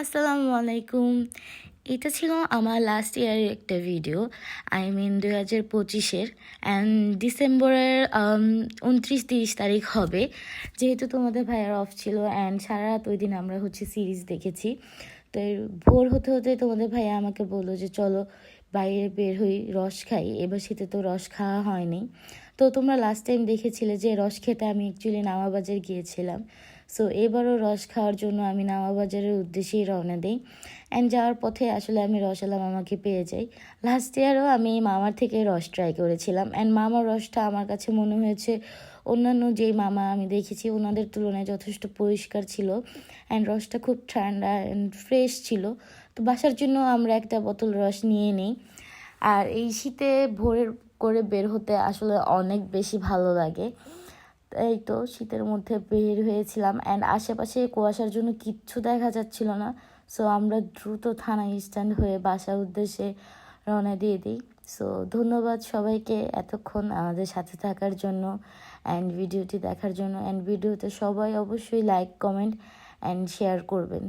আসসালামু আলাইকুম। এটা ছিল আমার লাস্ট ইয়ারের একটা ভিডিও, আই মিন 2025-এর অ্যান্ড ডিসেম্বরের 29-30 তারিখ হবে। যেহেতু তোমাদের ভাইয়ার অফ ছিল অ্যান্ড সারা রাত ওই দিন আমরা সিরিজ দেখেছি। তো ভোর হতে হতে তোমাদের ভাইয়া আমাকে বললো যে চলো বাইরে বের হই, রস খাই। এবার শীতে তো রস খাওয়া হয়নি। তো তোমরা লাস্ট টাইম দেখেছিলে যে রস খেতে আমি অ্যাকচুয়ালি নামাবাজার গিয়েছিলাম। সো এবারও রস খাওয়ার জন্য আমি নামাবাজারের উদ্দেশ্যেই রওনা দিই অ্যান্ড যাওয়ার পথে আসলে আমি রসালা মামাকে পেয়ে যাই। লাস্ট ইয়ারও আমি মামার থেকে রস ট্রাই করেছিলাম অ্যান্ড মামার রসটা আমার কাছে মনে হয়েছে অন্যান্য যেই মামা আমি দেখেছি ওনাদের তুলনায় যথেষ্ট পরিষ্কার ছিল অ্যান্ড রসটা খুব ঠান্ডা অ্যান্ড ফ্রেশ ছিল। তো বাসার জন্য আমরা একটা বোতল রস নিয়ে নিই। আর এই শীতে ভোরের করে বের হতে আসলে অনেক বেশি ভালো লাগে। এই তো শীতের মধ্যে বের হয়েছিলাম অ্যান্ড আশেপাশে কুয়াশার জন্য কিচ্ছু দেখা যাচ্ছিল না। সো আমরা দ্রুত থানায় স্ট্যান্ড হয়ে বাসার উদ্দেশ্যে রওনা দিয়ে দিই। সো ধন্যবাদ সবাইকে এতক্ষণ আমাদের সাথে থাকার জন্য অ্যান্ড ভিডিওটি দেখার জন্য। অ্যান্ড ভিডিওতে সবাই অবশ্যই লাইক, কমেন্ট অ্যান্ড শেয়ার করবেন।